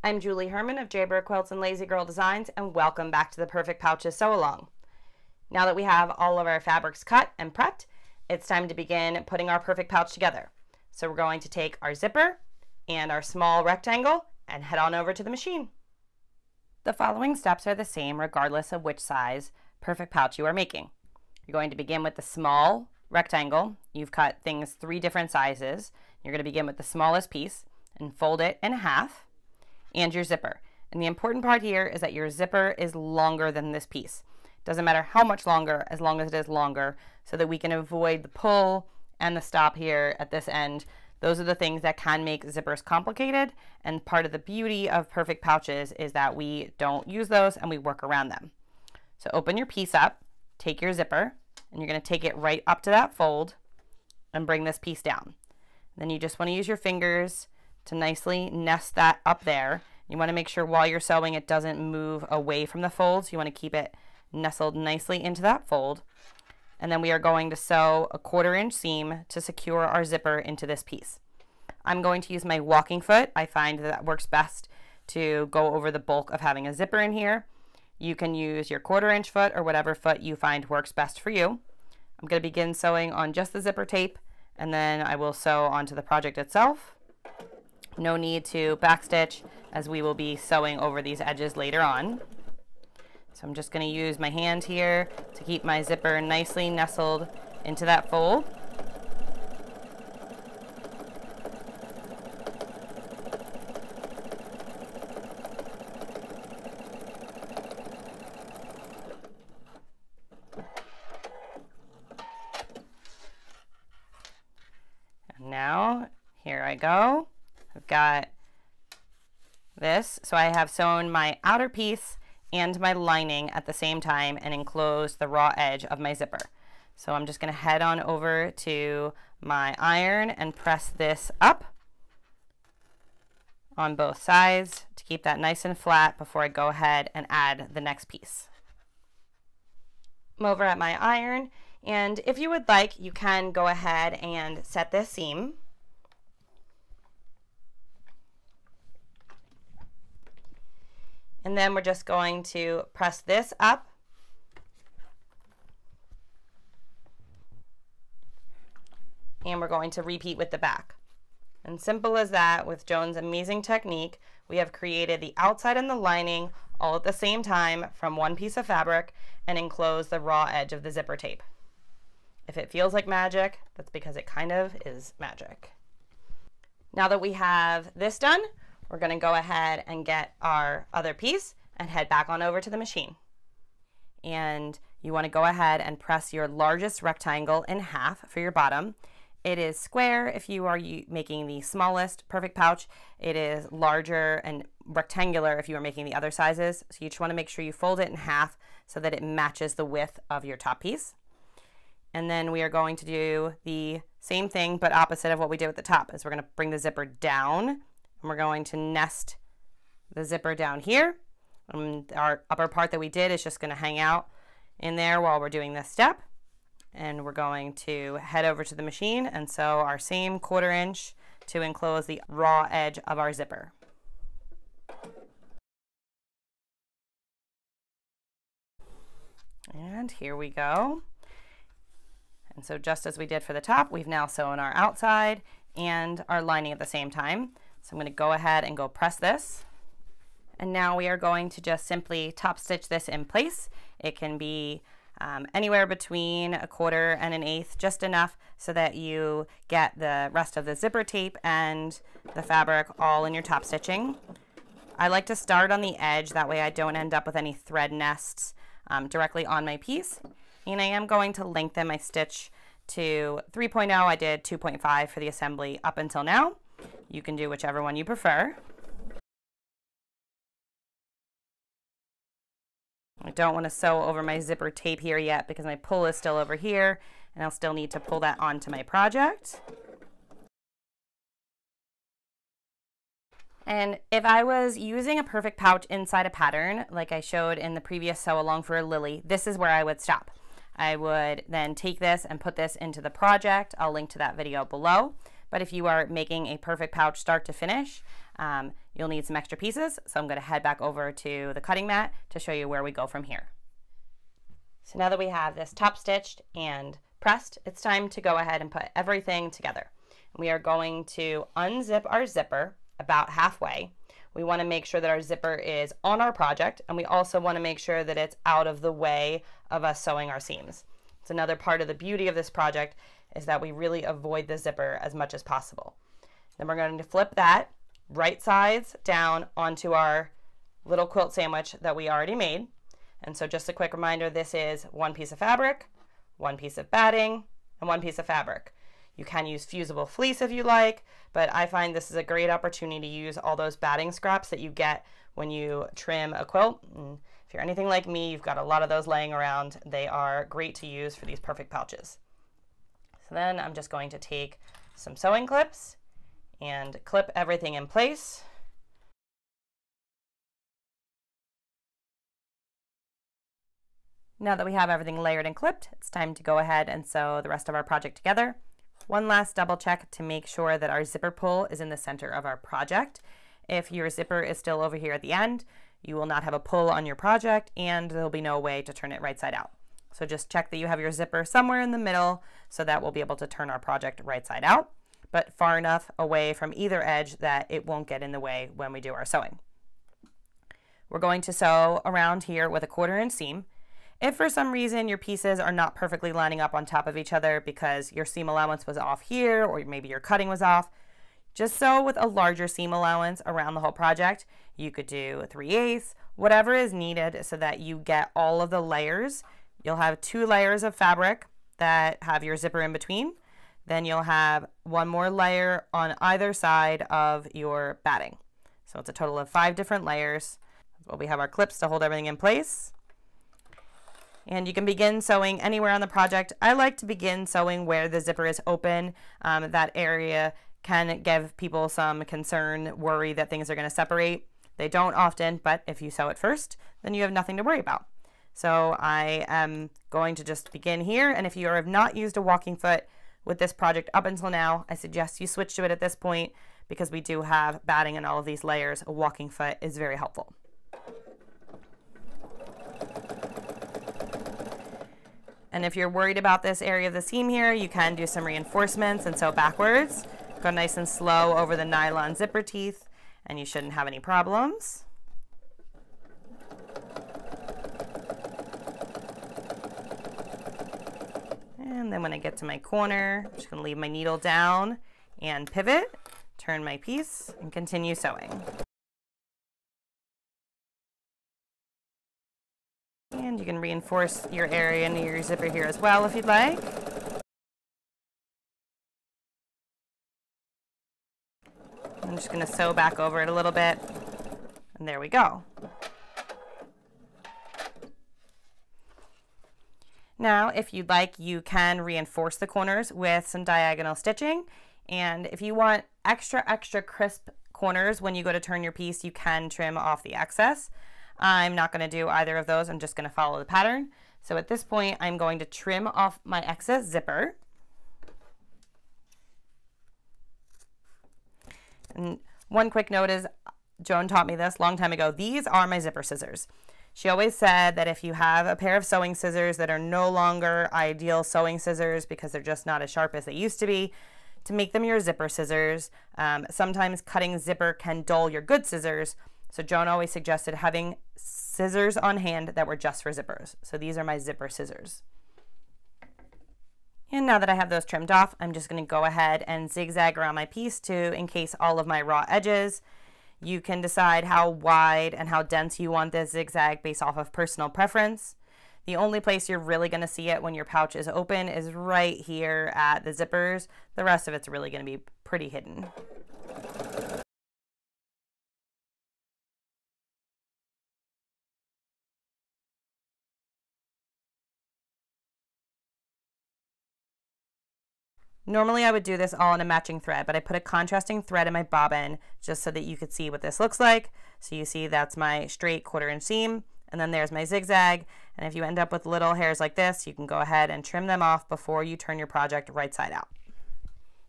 I'm Julie Herman of Jaybird Quilts and Lazy Girl Designs, and welcome back to the Perfect Pouches Sew Along. Now that we have all of our fabrics cut and prepped, it's time to begin putting our perfect pouch together. So we're going to take our zipper and our small rectangle and head on over to the machine. The following steps are the same regardless of which size perfect pouch you are making. You're going to begin with the small rectangle. You've cut things 3 different sizes. You're going to begin with the smallest piece and fold it in half, and your zipper. And the important part here is that your zipper is longer than this piece. Doesn't matter how much longer, as long as it is longer, so that we can avoid the pull and the stop here at this end. Those are the things that can make zippers complicated, and part of the beauty of perfect pouches is that we don't use those and we work around them. So open your piece up, take your zipper, and you're going to take it right up to that fold and bring this piece down. Then you just want to use your fingers to nicely nest that up there. You want to make sure while you're sewing it doesn't move away from the folds. You want to keep it nestled nicely into that fold. And then we are going to sew a 1/4 inch seam to secure our zipper into this piece. I'm going to use my walking foot. I find that works best to go over the bulk of having a zipper in here. You can use your 1/4 inch foot or whatever foot you find works best for you. I'm going to begin sewing on just the zipper tape, and then I will sew onto the project itself. No need to backstitch, as we will be sewing over these edges later on. So I'm just going to use my hand here to keep my zipper nicely nestled into that fold. And now, here I go. I've got this. So I have sewn my outer piece and my lining at the same time and enclosed the raw edge of my zipper. So I'm just going to head on over to my iron and press this up on both sides to keep that nice and flat before I go ahead and add the next piece. I'm over at my iron, and if you would like, you can go ahead and set this seam. And then we're just going to press this up. And we're going to repeat with the back. And simple as that, with Joan's amazing technique, we have created the outside and the lining all at the same time from one piece of fabric and enclosed the raw edge of the zipper tape. If it feels like magic, that's because it kind of is magic. Now that we have this done, we're going to go ahead and get our other piece and head back on over to the machine. And you want to go ahead and press your largest rectangle in half for your bottom. It is square if you are making the smallest perfect pouch. It is larger and rectangular if you are making the other sizes. So you just want to make sure you fold it in half so that it matches the width of your top piece. And then we are going to do the same thing but opposite of what we did with the top, is we're going to bring the zipper down. And we're going to nest the zipper down here. Our upper part that we did is just going to hang out in there while we're doing this step. And we're going to head over to the machine and sew our same 1/4 inch to enclose the raw edge of our zipper. And here we go. And so just as we did for the top, we've now sewn our outside and our lining at the same time. So I'm going to go ahead and go press this. And now we are going to just simply top stitch this in place. It can be anywhere between 1/4 and 1/8, just enough so that you get the rest of the zipper tape and the fabric all in your top stitching. I like to start on the edge, that way I don't end up with any thread nests directly on my piece. And I am going to lengthen my stitch to 3.0. I did 2.5 for the assembly up until now. You can do whichever one you prefer. I don't want to sew over my zipper tape here yet because my pull is still over here, and I'll still need to pull that onto my project. And if I was using a perfect pouch inside a pattern, like I showed in the previous sew along for a lily, this is where I would stop. I would then take this and put this into the project. I'll link to that video below. But if you are making a perfect pouch start to finish, you'll need some extra pieces. So I'm going to head back over to the cutting mat to show you where we go from here. So now that we have this top stitched and pressed, it's time to go ahead and put everything together. We are going to unzip our zipper about halfway. We want to make sure that our zipper is on our project, and we also want to make sure that it's out of the way of us sewing our seams. It's another part of the beauty of this project is that we really avoid the zipper as much as possible. Then we're going to flip that right sides down onto our little quilt sandwich that we already made. And so just a quick reminder, this is one piece of fabric, one piece of batting, and one piece of fabric. You can use fusible fleece if you like, but I find this is a great opportunity to use all those batting scraps that you get when you trim a quilt. And if you're anything like me, you've got a lot of those laying around. They are great to use for these perfect pouches. So then I'm just going to take some sewing clips and clip everything in place. Now that we have everything layered and clipped, it's time to go ahead and sew the rest of our project together. One last double check to make sure that our zipper pull is in the center of our project. If your zipper is still over here at the end, you will not have a pull on your project and there'll be no way to turn it right side out. So just check that you have your zipper somewhere in the middle so that we'll be able to turn our project right side out, but far enough away from either edge that it won't get in the way when we do our sewing. We're going to sew around here with a 1/4 inch seam. If for some reason your pieces are not perfectly lining up on top of each other because your seam allowance was off here or maybe your cutting was off, just sew with a larger seam allowance around the whole project. You could do 3/8, whatever is needed so that you get all of the layers. You'll have 2 layers of fabric that have your zipper in between. Then you'll have 1 more layer on either side of your batting. So it's a total of 5 different layers. Well, we have our clips to hold everything in place. And you can begin sewing anywhere on the project. I like to begin sewing where the zipper is open. That area can give people some concern, worry that things are going to separate. They don't often, but if you sew it first, then you have nothing to worry about. So I am going to just begin here. And if you have not used a walking foot with this project up until now, I suggest you switch to it at this point because we do have batting in all of these layers. A walking foot is very helpful. And if you're worried about this area of the seam here, you can do some reinforcements and sew backwards. Go nice and slow over the nylon zipper teeth, and you shouldn't have any problems. And then when I get to my corner, I'm just going to leave my needle down and pivot, turn my piece, and continue sewing. And you can reinforce your area near your zipper here as well if you'd like. I'm just going to sew back over it a little bit, and there we go. Now, if you'd like, you can reinforce the corners with some diagonal stitching, and if you want extra crisp corners when you go to turn your piece, you can trim off the excess. I'm not going to do either of those. I'm just going to follow the pattern. So at this point, I'm going to trim off my excess zipper. And one quick note is, Joan taught me this a long time ago. These are my zipper scissors. She always said that if you have a pair of sewing scissors that are no longer ideal sewing scissors because they're just not as sharp as they used to be, to make them your zipper scissors. Sometimes cutting zipper can dull your good scissors. So Joan always suggested having scissors on hand that were just for zippers. So these are my zipper scissors. And now that I have those trimmed off, I'm just going to go ahead and zigzag around my piece to encase all of my raw edges. You can decide how wide and how dense you want this zigzag based off of personal preference. The only place you're really going to see it when your pouch is open is right here at the zippers. The rest of it's really going to be pretty hidden. Normally I would do this all in a matching thread, but I put a contrasting thread in my bobbin just so that you could see what this looks like. So you see that's my straight 1/4 inch seam, and then there's my zigzag. And if you end up with little hairs like this, you can go ahead and trim them off before you turn your project right side out.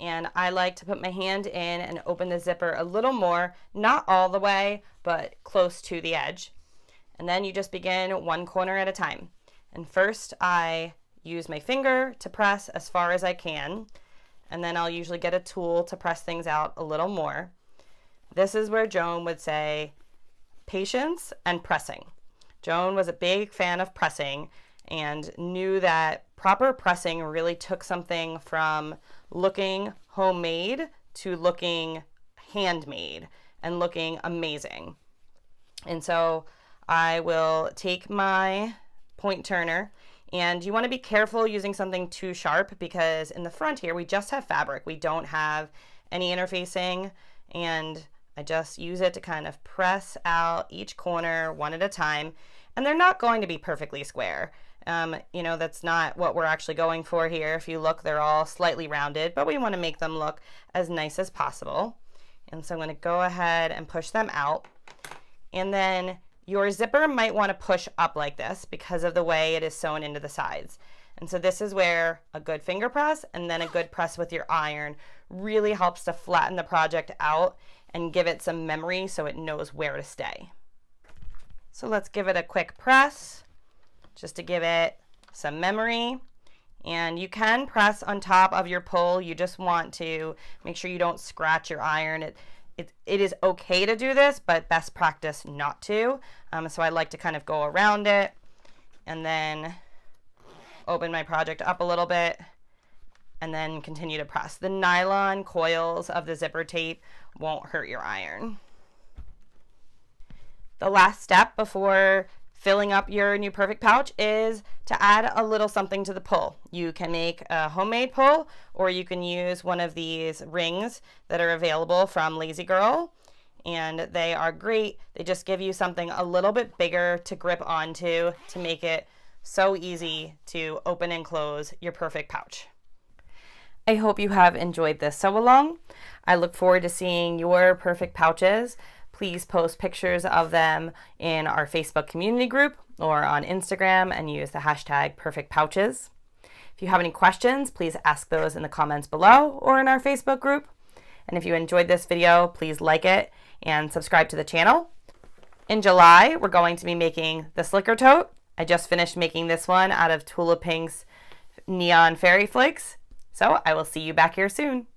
And I like to put my hand in and open the zipper a little more, not all the way, but close to the edge. And then you just begin one corner at a time. And first I use my finger to press as far as I can, and then I'll usually get a tool to press things out a little more. This is where Joan would say patience and pressing. Joan was a big fan of pressing and knew that proper pressing really took something from looking homemade to looking handmade and looking amazing. And so I will take my point turner, and you want to be careful using something too sharp, because in the front here we just have fabric. We don't have any interfacing, and I just use it to kind of press out each corner one at a time. And they're not going to be perfectly square. You know, that's not what we're actually going for here. If you look, they're all slightly rounded, but we want to make them look as nice as possible. And so I'm going to go ahead and push them out. And then your zipper might want to push up like this because of the way it is sewn into the sides. And so this is where a good finger press and then a good press with your iron really helps to flatten the project out and give it some memory so it knows where to stay. So let's give it a quick press just to give it some memory. And you can press on top of your pull. You just want to make sure you don't scratch your iron. It is okay to do this, but best practice not to. So I like to kind of go around it and then open my project up a little bit and then continue to press. The nylon coils of the zipper tape won't hurt your iron. The last step before filling up your new perfect pouch is to add a little something to the pull. You can make a homemade pull, or you can use one of these rings that are available from Lazy Girl, and they are great. They just give you something a little bit bigger to grip onto to make it so easy to open and close your perfect pouch. I hope you have enjoyed this sew along. I look forward to seeing your perfect pouches. Please post pictures of them in our Facebook community group or on Instagram and use the hashtag #perfectpouches. If you have any questions, please ask those in the comments below or in our Facebook group. And if you enjoyed this video, please like it and subscribe to the channel. In July, we're going to be making the slicker tote. I just finished making this one out of Tula Pink's Neon Fairy Flakes. So I will see you back here soon.